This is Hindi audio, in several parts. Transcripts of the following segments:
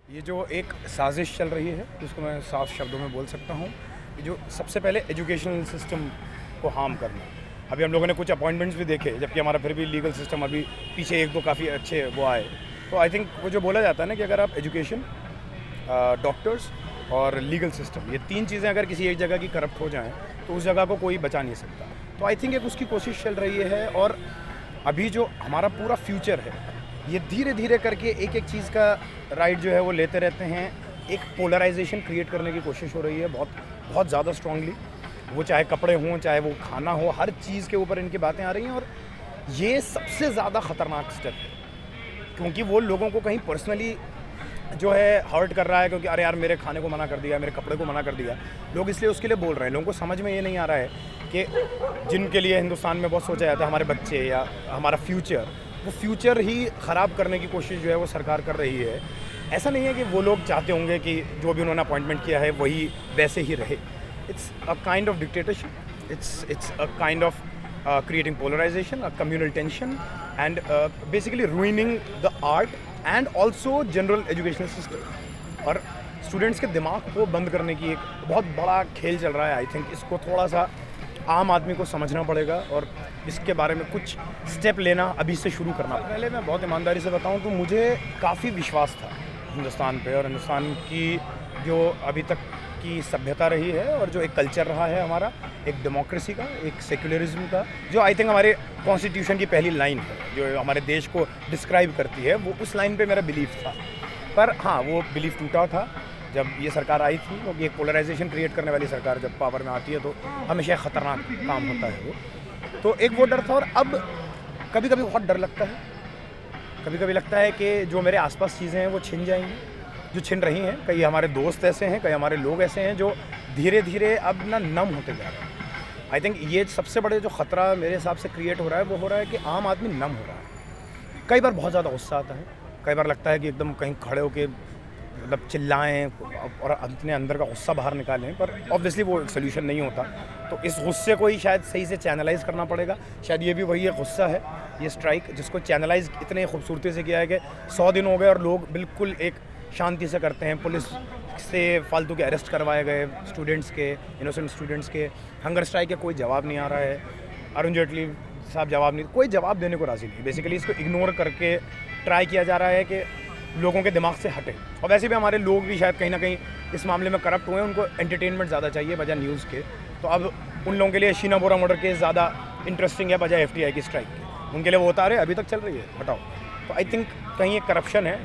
ये जो एक साजिश चल रही है जिसको मैं साफ शब्दों में बोल सकता हूँ, कि जो सबसे पहले एजुकेशनल सिस्टम को हार्म करना। अभी हम लोगों ने कुछ अपॉइंटमेंट्स भी देखे, जबकि हमारा फिर भी लीगल सिस्टम अभी पीछे एक दो काफ़ी अच्छे वो आए। तो आई थिंक वो जो बोला जाता है ना कि अगर आप एजुकेशन, डॉक्टर्स और लीगल सिस्टम, ये तीन चीज़ें अगर किसी एक जगह की करप्ट हो जाएँ तो उस जगह को कोई बचा नहीं सकता। तो आई थिंक एक उसकी कोशिश चल रही है। और अभी जो हमारा पूरा फ्यूचर है, ये धीरे धीरे करके एक एक चीज़ का राइट जो है वो लेते रहते हैं। एक पोलराइजेशन क्रिएट करने की कोशिश हो रही है बहुत बहुत ज़्यादा स्ट्रांगली। वो चाहे कपड़े हों, चाहे वो खाना हो, हर चीज़ के ऊपर इनकी बातें आ रही हैं। और ये सबसे ज़्यादा ख़तरनाक स्टेप है, क्योंकि वो लोगों को कहीं पर्सनली जो है हर्ट कर रहा है, क्योंकि अरे यार मेरे खाने को मना कर दिया, मेरे कपड़े को मना कर दिया। लोग इसलिए उसके लिए बोल रहे हैं। लोगों को समझ में ये नहीं आ रहा है कि जिनके लिए हिंदुस्तान में बहुत सोचा जाता है, हमारे बच्चे या हमारा फ्यूचर, वो फ्यूचर ही ख़राब करने की कोशिश जो है वो सरकार कर रही है। ऐसा नहीं है कि वो लोग चाहते होंगे कि जो भी उन्होंने अपॉइंटमेंट किया है वही वैसे ही रहे। It's a kind of dictatorship, it's a kind of creating polarization, a communal tension, and basically ruining the art and also general educational system. और स्टूडेंट्स के दिमाग को बंद करने की एक बहुत बड़ा खेल चल रहा है। आई थिंक इसको थोड़ा सा आम आदमी को समझना पड़ेगा और इसके बारे में कुछ स्टेप लेना अभी से शुरू करना। पहले मैं बहुत ईमानदारी से बताऊं तो मुझे काफ़ी विश्वास था हिंदुस्तान पे और हिंदुस्तान की जो अभी तक की सभ्यता रही है और जो एक कल्चर रहा है हमारा, एक डेमोक्रेसी का, एक सेक्युलरिज्म का, जो आई थिंक हमारे कॉन्स्टिट्यूशन की पहली लाइन है जो हमारे देश को डिस्क्राइब करती है, वो उस लाइन पे मेरा बिलीफ था। पर हाँ, वो बिलीफ टूटा था जब ये सरकार आई थी, क्योंकि एक पोलराइजेशन क्रिएट करने वाली सरकार जब पावर में आती है तो हमेशा ख़तरनाक काम होता है वो। तो एक वो डर था। और अब कभी कभी बहुत डर लगता है, कभी कभी लगता है कि जो मेरे आसपास चीज़ें हैं वो छिन जाएंगी, जो छिन रही हैं। कई हमारे दोस्त ऐसे हैं, कई हमारे लोग ऐसे हैं जो धीरे धीरे अब ना नम होते जा रहे हैं। आई थिंक ये सबसे बड़े जो ख़तरा मेरे हिसाब से क्रिएट हो रहा है वो हो रहा है कि आम आदमी नम हो रहा है। कई बार बहुत ज़्यादा गुस्सा आता है, कई बार लगता है कि एकदम कहीं खड़े होके मतलब चिल्लाएं और अपने अंदर का गुस्सा बाहर निकालें, पर ऑब्वियसली वो एक सोल्यूशन नहीं होता। तो इस गुस्से को ही शायद सही से चैनलाइज करना पड़ेगा। शायद ये भी वही एक गुस्सा है, ये स्ट्राइक, जिसको चैनलाइज इतने खूबसूरती से किया है कि 100 दिन हो गए और लोग बिल्कुल एक शांति से करते हैं। पुलिस से फालतू के अरेस्ट करवाए गए स्टूडेंट्स के, इनोसेंट स्टूडेंट्स के। हंगर स्ट्राइक के कोई जवाब नहीं आ रहा है। अरुण जेटली साहब जवाब नहीं, कोई जवाब देने को राज़ी नहीं। बेसिकली इसको इग्नोर करके ट्राई किया जा रहा है कि लोगों के दिमाग से हटे। और वैसे भी हमारे लोग भी शायद कहीं ना कहीं इस मामले में करप्ट हुए हैं, उनको एंटरटेनमेंट ज़्यादा चाहिए बजाय न्यूज़ के। तो अब उन लोगों के लिए शीना बोरा मर्डर केस ज़्यादा इंटरेस्टिंग है बजाय FTI की स्ट्राइक के। उनके लिए वो उतारे, अभी तक चल रही है, हटाओ। तो आई थिंक कहीं एक करप्शन है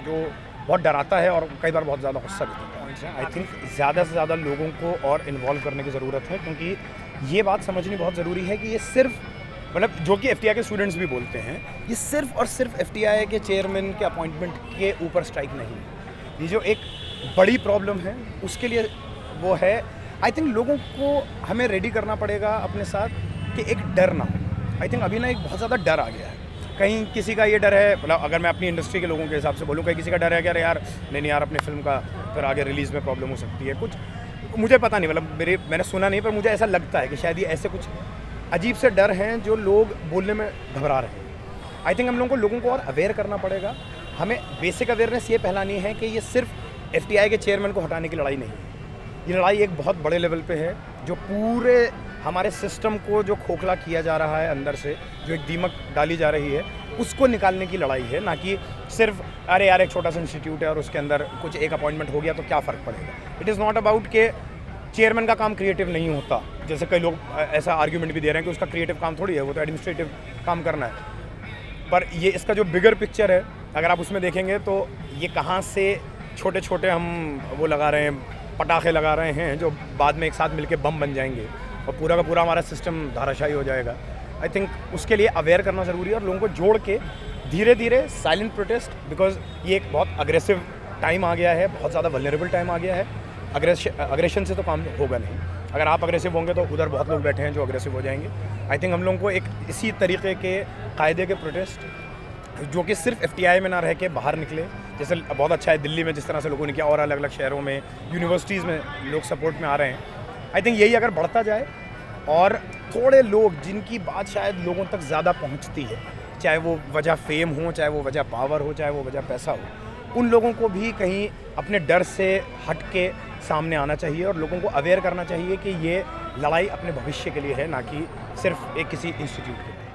जो बहुत डराता है और कई बार बहुत ज़्यादा गुस्सा भी देता है। आई थिंक ज़्यादा से ज़्यादा लोगों को और इन्वॉल्व करने की ज़रूरत है, क्योंकि ये बात समझनी बहुत ज़रूरी है कि ये सिर्फ मतलब जो कि FTI के स्टूडेंट्स भी बोलते हैं, ये सिर्फ और सिर्फ FTI के चेयरमैन के अपॉइंटमेंट के ऊपर स्ट्राइक नहीं है। ये जो एक बड़ी प्रॉब्लम है उसके लिए वो है। आई थिंक लोगों को हमें रेडी करना पड़ेगा अपने साथ कि एक डर ना हो। आई थिंक अभी ना एक बहुत ज़्यादा डर आ गया है। कहीं किसी का ये डर है, मतलब अगर मैं अपनी इंडस्ट्री के लोगों के हिसाब से बोलूँ, कहीं किसी का डर है कि अरे यार नहीं यार अपनी फिल्म का फिर आगे रिलीज़ में प्रॉब्लम हो सकती है। कुछ मुझे पता नहीं, मतलब मैंने सुना नहीं, पर मुझे ऐसा लगता है कि शायद ये ऐसे कुछ अजीब से डर हैं जो लोग बोलने में घबरा रहे हैं। आई थिंक हम लोगों को और अवेयर करना पड़ेगा। हमें बेसिक अवेयरनेस ये फैलानी है कि ये सिर्फ FTI के चेयरमैन को हटाने की लड़ाई नहीं है। ये लड़ाई एक बहुत बड़े लेवल पे है, जो पूरे हमारे सिस्टम को जो खोखला किया जा रहा है अंदर से, जो एक दीमक डाली जा रही है, उसको निकालने की लड़ाई है। ना कि सिर्फ अरे यार एक छोटा सा इंस्टीट्यूट है और उसके अंदर कुछ एक अपॉइंटमेंट हो गया तो क्या फ़र्क पड़ेगा। इट इज़ नॉट अबाउट के चेयरमैन का काम क्रिएटिव नहीं होता, जैसे कई लोग ऐसा आर्ग्यूमेंट भी दे रहे हैं कि उसका क्रिएटिव काम थोड़ी है, वो तो एडमिनिस्ट्रेटिव काम करना है। पर ये इसका जो बिगर पिक्चर है, अगर आप उसमें देखेंगे तो ये कहाँ से छोटे छोटे हम वो लगा रहे हैं, पटाखे लगा रहे हैं जो बाद में एक साथ मिलके बम बन जाएंगे और पूरा का पूरा हमारा सिस्टम धाराशायी हो जाएगा। आई थिंक उसके लिए अवेयर करना ज़रूरी है और लोगों को जोड़ के धीरे धीरे साइलेंट प्रोटेस्ट, बिकॉज ये एक बहुत अग्रेसिव टाइम आ गया है, बहुत ज़्यादा वल्नरेबल टाइम आ गया है। अग्रेशन से तो काम होगा नहीं। अगर आप अग्रेसिव होंगे तो उधर बहुत लोग बैठे हैं जो अग्रेसिव हो जाएंगे। आई थिंक हम लोगों को एक इसी तरीके के कायदे के प्रोटेस्ट, जो कि सिर्फ FTI में ना रह के बाहर निकले, जैसे बहुत अच्छा है दिल्ली में जिस तरह से लोगों ने किया, और अलग अलग शहरों में, यूनिवर्सिटीज़ में लोग सपोर्ट में आ रहे हैं। आई थिंक यही अगर बढ़ता जाए और थोड़े लोग जिनकी बात शायद लोगों तक ज़्यादा पहुंचती है, चाहे वो वजह फेम हो, चाहे वो वजह पावर हो, चाहे वो वजह पैसा हो, उन लोगों को भी कहीं अपने डर से हट के सामने आना चाहिए और लोगों को अवेयर करना चाहिए कि ये लड़ाई अपने भविष्य के लिए है, ना कि सिर्फ एक किसी इंस्टीट्यूट के लिए।